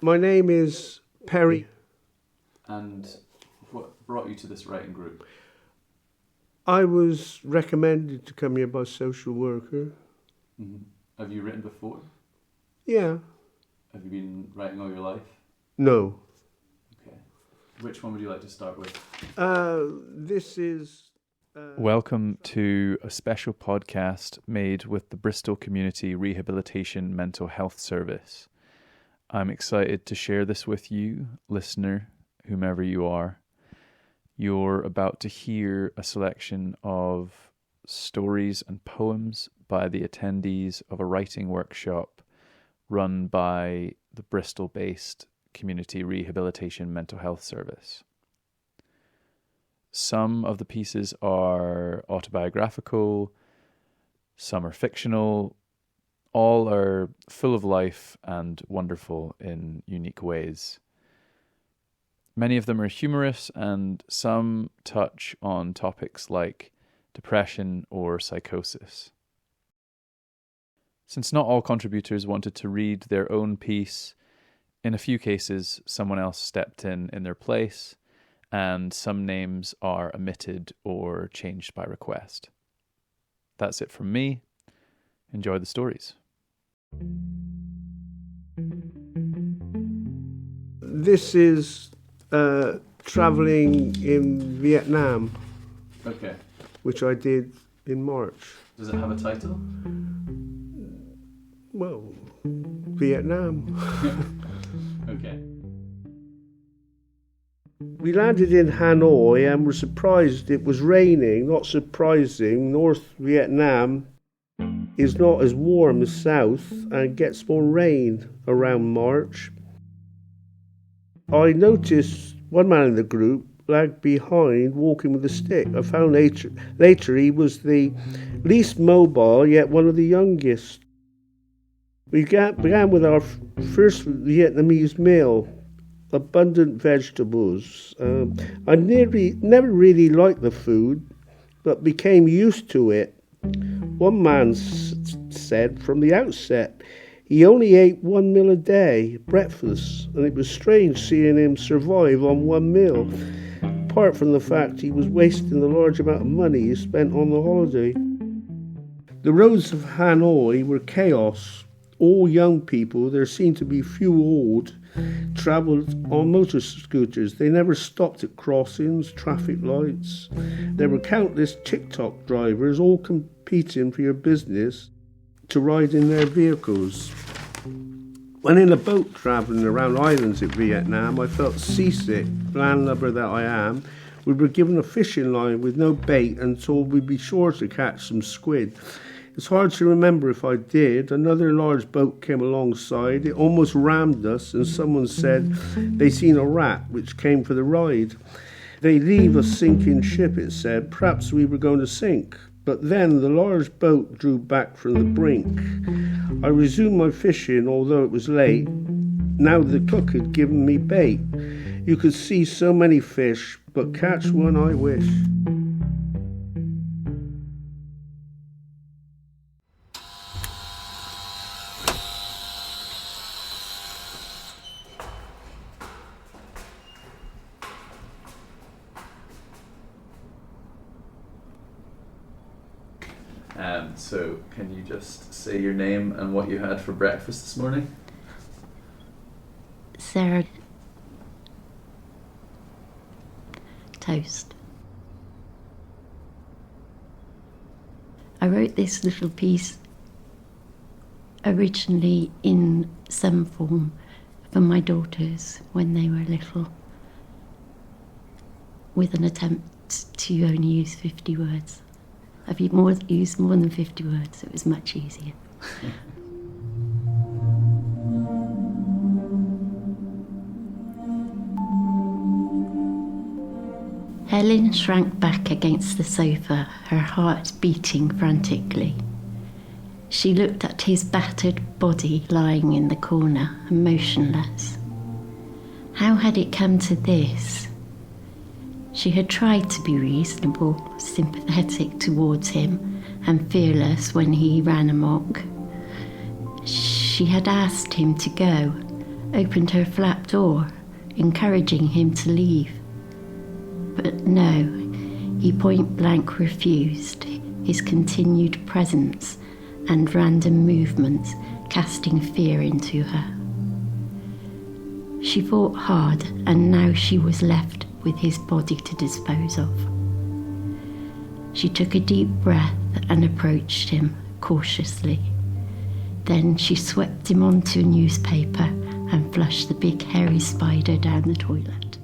My name is Perry. And what brought you to this writing group? I was recommended to come here by a social worker. Mm-hmm. Have you written before? Yeah. Have you been writing all your life? No. Okay. Which one would you like to start with? This is... Welcome to a special podcast made with the Bristol Community Rehabilitation Mental Health Service. I'm excited to share this with you, listener, whomever you are. You're about to hear a selection of stories and poems by the attendees of a writing workshop run by the Bristol-based Community Rehabilitation Mental Health Service. Some of the pieces are autobiographical, some are fictional, all are full of life and wonderful in unique ways. Many of them are humorous and some touch on topics like depression or psychosis. Since not all contributors wanted to read their own piece, in a few cases someone else stepped in their place, and some names are omitted or changed by request. That's it from me. Enjoy the stories. This is travelling in Vietnam. Okay. Which I did in March. Does it have a title? Well, Vietnam. Okay. We landed in Hanoi and were surprised it was raining. Not surprising, North Vietnam is not as warm as South and gets more rain around March. I noticed one man in the group lagged behind walking with a stick. I found later he was the least mobile yet one of the youngest. We began with our first Vietnamese meal. Abundant vegetables. I never really liked the food, but became used to it. One man said from the outset he only ate one meal a day, breakfast, and it was strange seeing him survive on one meal, apart from the fact he was wasting the large amount of money he spent on the holiday. The roads of Hanoi were chaos. All young people, there seemed to be few old, travelled on motor scooters. They never stopped at crossings, traffic lights. There were countless TikTok drivers all competing for your business to ride in their vehicles. When in a boat travelling around islands in Vietnam, I felt seasick, landlubber that I am. We were given a fishing line with no bait and told we'd be sure to catch some squid. It's hard to remember if I did. Another large boat came alongside. It almost rammed us, and someone said they seen a rat which came for the ride. They leave a sinking ship, it said. Perhaps we were going to sink. But then the large boat drew back from the brink. I resumed my fishing, although it was late. Now the cook had given me bait. You could see so many fish, but catch one I wish. So, can you just say your name and what you had for breakfast this morning? Sarah. Toast. I wrote this little piece originally in some form for my daughters when they were little, with an attempt to only use 50 words. I've used more than 50 words, so it was much easier. Helen shrank back against the sofa, her heart beating frantically. She looked at his battered body lying in the corner, motionless. How had it come to this? She had tried to be reasonable, sympathetic towards him, and fearless when he ran amok. She had asked him to go, opened her flat door, encouraging him to leave. But no, he point-blank refused, his continued presence and random movements casting fear into her. She fought hard, and now she was left with his body to dispose of. She took a deep breath and approached him cautiously. Then she swept him onto a newspaper and flushed the big hairy spider down the toilet.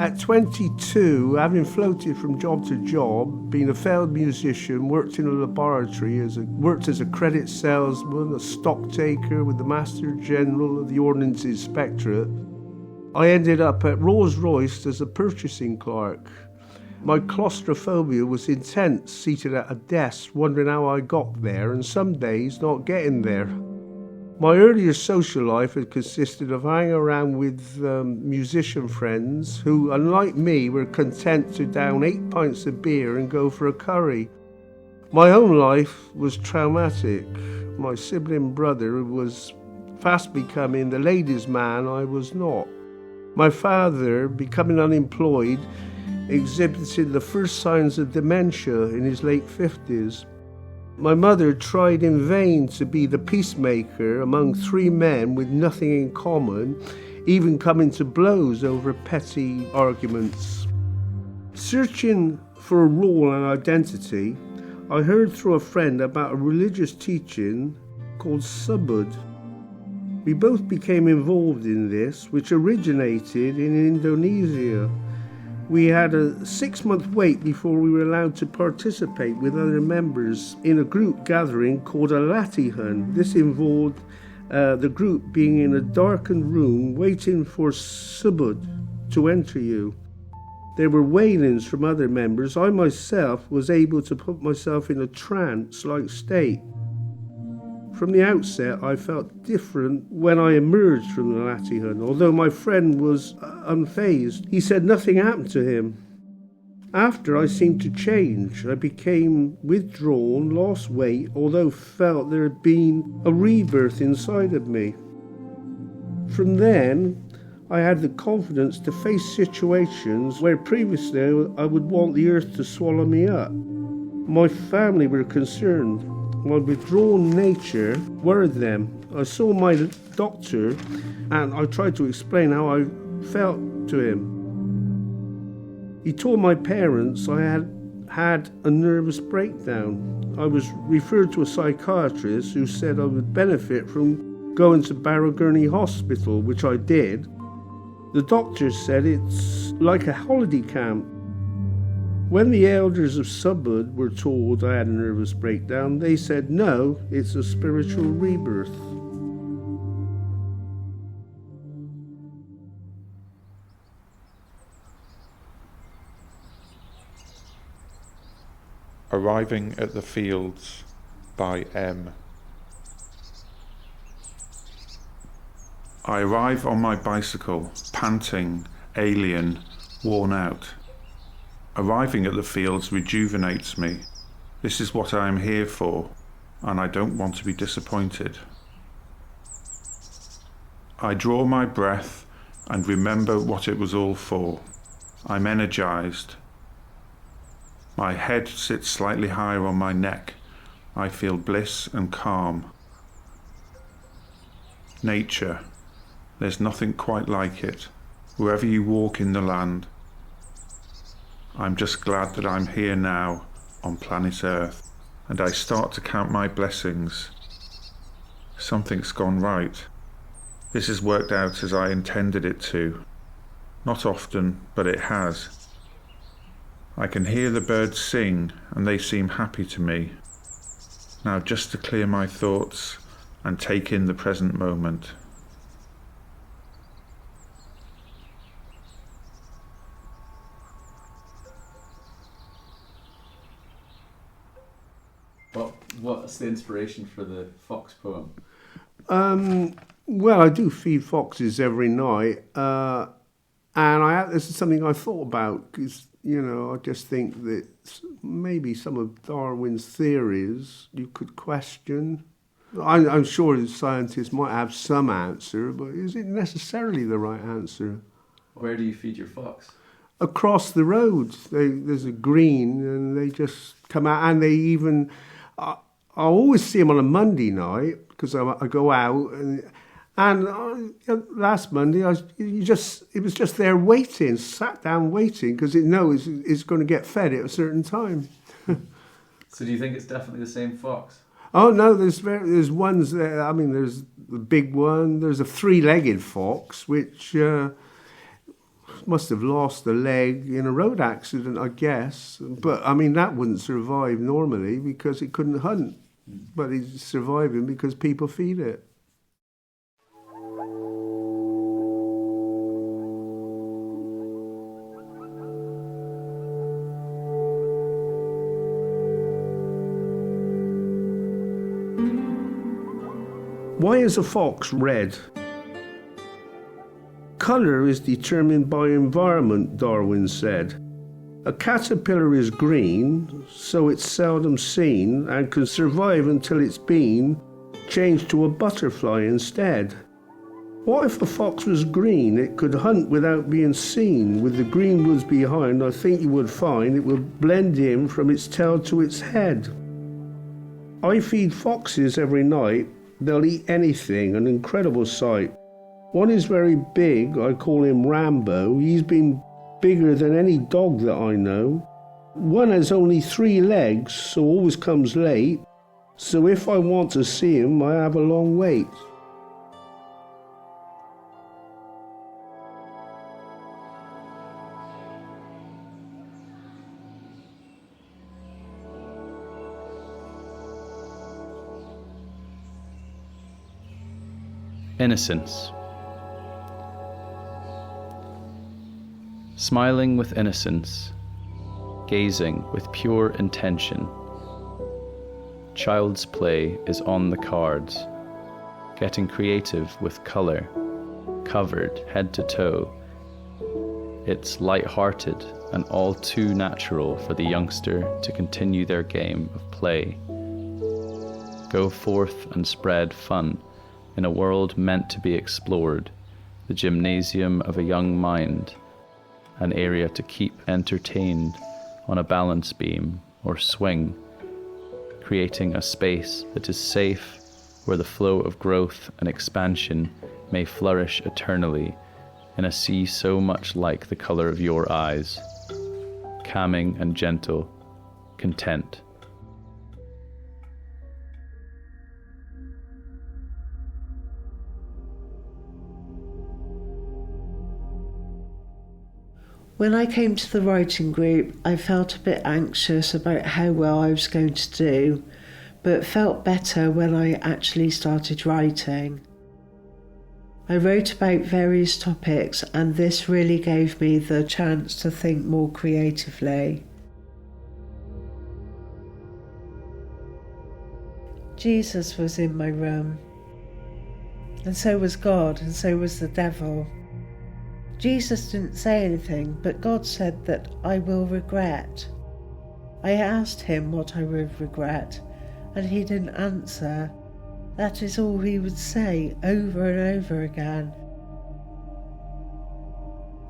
At 22, having floated from job to job, been a failed musician, worked in a laboratory, worked as a credit salesman, a stock taker with the Master General of the Ordnance Inspectorate, I ended up at Rolls-Royce as a purchasing clerk. My claustrophobia was intense, seated at a desk, wondering how I got there, and some days not getting there. My earlier social life had consisted of hanging around with musician friends who, unlike me, were content to down 8 pints of beer and go for a curry. My own life was traumatic. My sibling brother was fast becoming the ladies' man I was not. My father, becoming unemployed, exhibited the first signs of dementia in his late 50s. My mother tried in vain to be the peacemaker among three men with nothing in common, even coming to blows over petty arguments. Searching for a role and identity, I heard through a friend about a religious teaching called Subud. We both became involved in this, which originated in Indonesia. We had a 6-month wait before we were allowed to participate with other members in a group gathering called a latihan. This involved the group being in a darkened room waiting for Subud to enter you. There were wailings from other members. I myself was able to put myself in a trance-like state. From the outset, I felt different when I emerged from the latihan, although my friend was unfazed. He said nothing happened to him. After, I seemed to change. I became withdrawn, lost weight, although felt there had been a rebirth inside of me. From then, I had the confidence to face situations where previously I would want the earth to swallow me up. My family were concerned. My withdrawn nature worried them. I saw my doctor and I tried to explain how I felt to him. He told my parents I had a nervous breakdown. I was referred to a psychiatrist who said I would benefit from going to Barrow Gurney Hospital, which I did. The doctor said it's like a holiday camp. When the elders of Subud were told I had a nervous breakdown, they said, no, it's a spiritual rebirth. Arriving at the Fields by M. I arrive on my bicycle, panting, alien, worn out. Arriving at the fields rejuvenates me. This is what I am here for, and I don't want to be disappointed. I draw my breath and remember what it was all for. I'm energized. My head sits slightly higher on my neck. I feel bliss and calm. Nature. There's nothing quite like it. Wherever you walk in the land, I'm just glad that I'm here now on planet Earth, and I start to count my blessings. Something's gone right. This has worked out as I intended it to. Not often, but it has. I can hear the birds sing, and they seem happy to me. Now just to clear my thoughts and take in the present moment. What's the inspiration for the fox poem? Well, I do feed foxes every night. And this is something I thought about because, I just think that maybe some of Darwin's theories you could question. I'm sure the scientists might have some answer, but is it necessarily the right answer? Where do you feed your fox? Across the road, there's a green, and they just come out, and they even. I always see them on a Monday night because I go out, and last Monday it was just there waiting, sat down waiting because it knows it's going to get fed at a certain time. So do you think it's definitely the same fox? Oh no, there's ones there. I mean, there's the big one. There's a three-legged fox which must have lost a leg in a road accident, I guess. But I mean, that wouldn't survive normally because it couldn't hunt. But it's surviving because people feed it. Why is a fox red? Colour is determined by environment, Darwin said. A caterpillar is green, so it's seldom seen and can survive until it's been changed to a butterfly instead. What if a fox was green? It could hunt without being seen. With the green woods behind, I think you would find it would blend in from its tail to its head. I feed foxes every night. They'll eat anything, an incredible sight. One is very big, I call him Rambo. He's been bigger than any dog that I know. One has only 3 legs, so always comes late. So if I want to see him, I have a long wait. Innocence. Smiling with innocence, gazing with pure intention. Child's play is on the cards, getting creative with colour, covered head to toe. It's light-hearted and all too natural for the youngster to continue their game of play. Go forth and spread fun in a world meant to be explored, the gymnasium of a young mind, an area to keep entertained on a balance beam or swing, creating a space that is safe where the flow of growth and expansion may flourish eternally in a sea so much like the colour of your eyes, calming and gentle, content. When I came to the writing group, I felt a bit anxious about how well I was going to do, but felt better when I actually started writing. I wrote about various topics, and this really gave me the chance to think more creatively. Jesus was in my room, and so was God, and so was the devil. Jesus didn't say anything, but God said that I will regret. I asked him what I would regret, and he didn't answer. That is all he would say over and over again.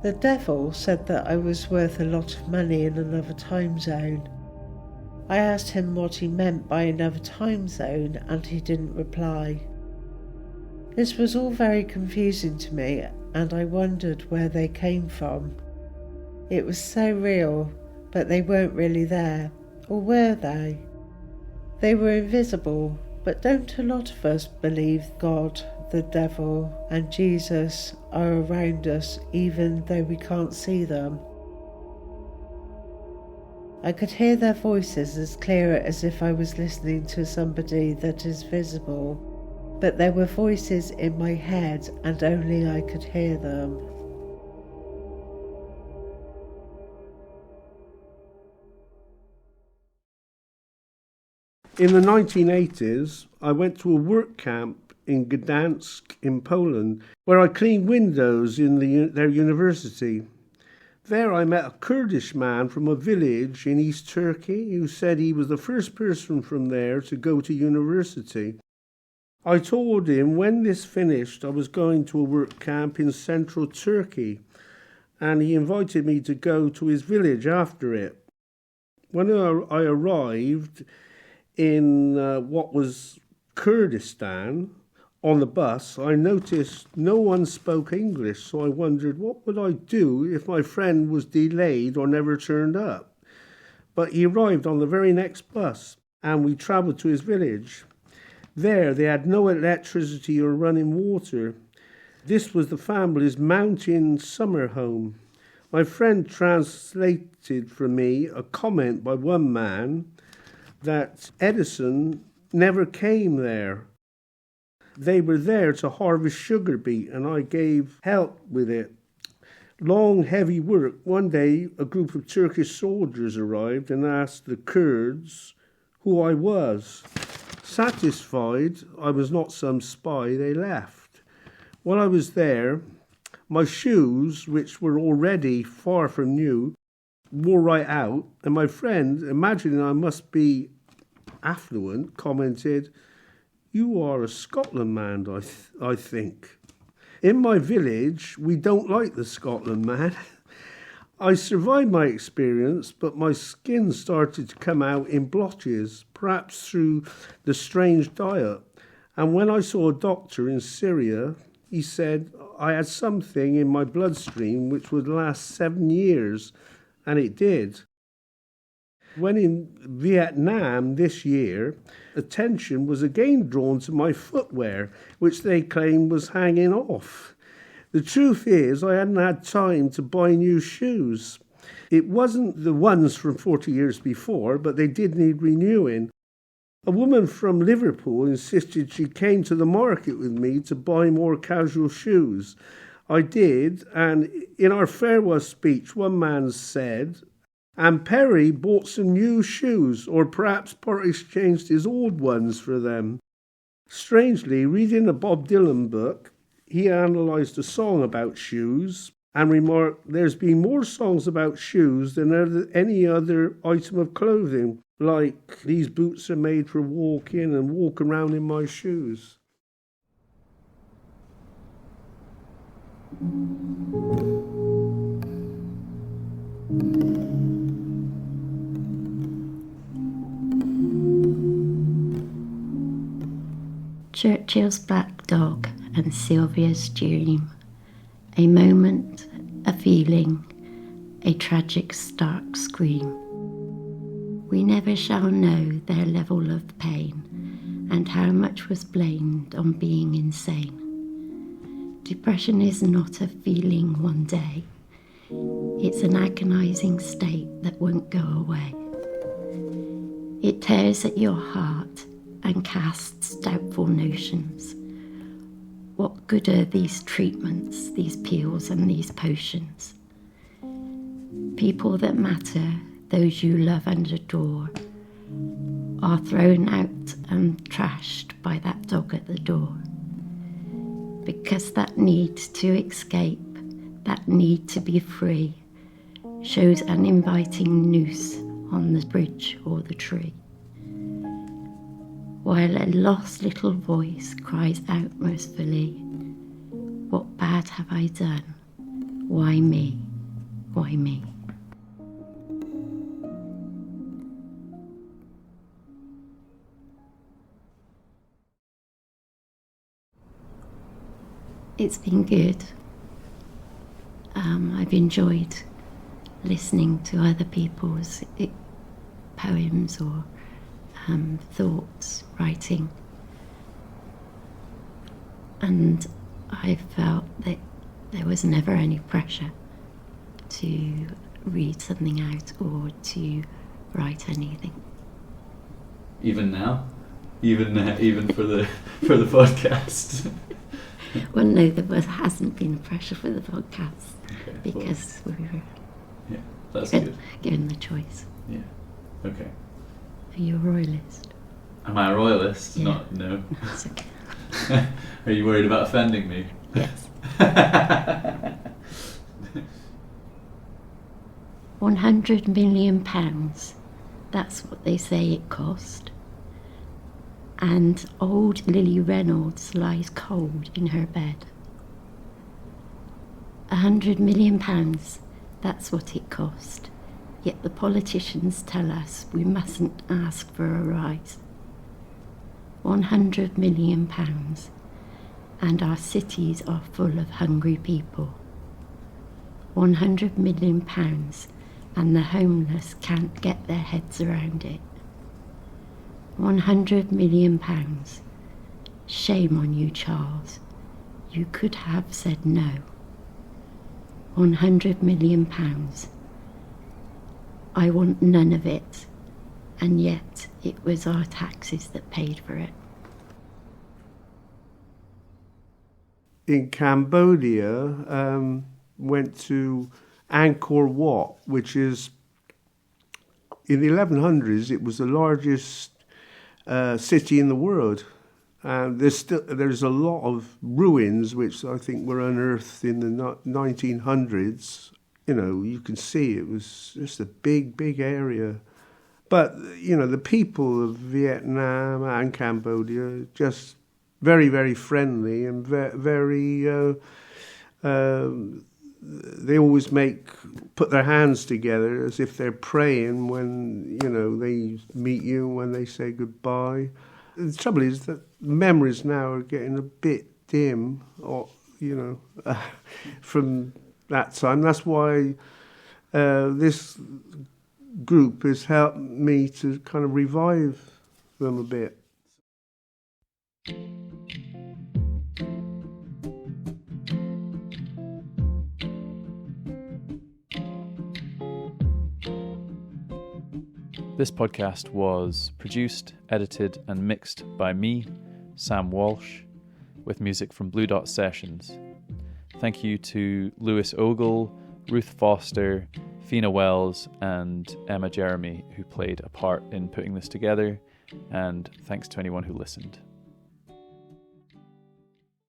The devil said that I was worth a lot of money in another time zone. I asked him what he meant by another time zone, and he didn't reply. This was all very confusing to me, and I wondered where they came from. It was so real, but they weren't really there, or were they? They were invisible, but don't a lot of us believe God, the devil, and Jesus are around us even though we can't see them? I could hear their voices as clear as if I was listening to somebody that is visible. But there were voices in my head and only I could hear them. In the 1980s, I went to a work camp in Gdansk in Poland, where I cleaned windows in their university. There I met a Kurdish man from a village in East Turkey who said he was the first person from there to go to university. I told him when this finished I was going to a work camp in central Turkey, and he invited me to go to his village after it. When I arrived in what was Kurdistan, on the bus, I noticed no one spoke English, so I wondered what would I do if my friend was delayed or never turned up. But he arrived on the very next bus, and we travelled to his village. There, they had no electricity or running water. This was the family's mountain summer home. My friend translated for me a comment by one man that Edison never came there. They were there to harvest sugar beet, and I gave help with it. Long, heavy work. One day, a group of Turkish soldiers arrived and asked the Kurds who I was. Satisfied I was not some spy, they left. While I was there, my shoes, which were already far from new, wore right out, and my friend, imagining I must be affluent, commented, "You are a Scotland man, I think." In my village, we don't like the Scotland man. I survived my experience, but my skin started to come out in blotches, perhaps through the strange diet. And when I saw a doctor in Syria, he said I had something in my bloodstream which would last 7 years, and it did. When in Vietnam this year, attention was again drawn to my footwear, which they claimed was hanging off. The truth is, I hadn't had time to buy new shoes. It wasn't the ones from 40 years before, but they did need renewing. A woman from Liverpool insisted she came to the market with me to buy more casual shoes. I did, and in our farewell speech, one man said, "And Perry bought some new shoes, or perhaps part exchanged his old ones for them." Strangely, reading a Bob Dylan book, he analysed a song about shoes and remarked, "There's been more songs about shoes than any other item of clothing, like 'These boots are made for walking' and 'Walk around in my shoes.'" Churchill's Black Dog and Sylvia's Dream. A moment, a feeling, a tragic stark scream. We never shall know their level of pain and how much was blamed on being insane. Depression is not a feeling one day. It's an agonizing state that won't go away. It tears at your heart and casts doubtful notions. What good are these treatments, these pills and these potions? People that matter, those you love and adore, are thrown out and trashed by that dog at the door. Because that need to escape, that need to be free, shows an inviting noose on the bridge or the tree. While a lost little voice cries out mercifully, "What bad have I done? Why me? Why me?" It's been good. I've enjoyed listening to other people's poems or thoughts, writing. And I felt that there was never any pressure to read something out or to write anything. Even now? Even for the podcast? Well, no, hasn't been pressure for the podcast, Okay, because we were that's good. given the choice. Yeah. Okay. Are you a royalist? Am I a royalist? Yeah. No. That's okay. Are you worried about offending me? Yes. 100 million pounds. That's what they say it cost. And old Lily Reynolds lies cold in her bed. 100 million pounds. That's what it cost. Yet the politicians tell us we mustn't ask for a rise. 100 million pounds. And our cities are full of hungry people. 100 million pounds. And the homeless can't get their heads around it. 100 million pounds. Shame on you, Charles. You could have said no. 100 million pounds. I want none of it, and yet it was our taxes that paid for it. In Cambodia, went to Angkor Wat, which is, in the 1100s, it was the largest city in the world. And there's a lot of ruins which I think were unearthed in the 1900s. You know, you can see it was just a big area. But, you know, the people of Vietnam and Cambodia just very friendly and very they always put their hands together as if they're praying when, you know, they meet you, when they say goodbye. The trouble is that memories now are getting a bit dim, or, you know, from that time. That's why this group has helped me to kind of revive them a bit. This podcast was produced, edited, and mixed by me, Sam Walsh, with music from Blue Dot Sessions. Thank you to Lewis Ogle, Ruth Foster, Fina Wells, and Emma Jeremy, who played a part in putting this together, and thanks to anyone who listened.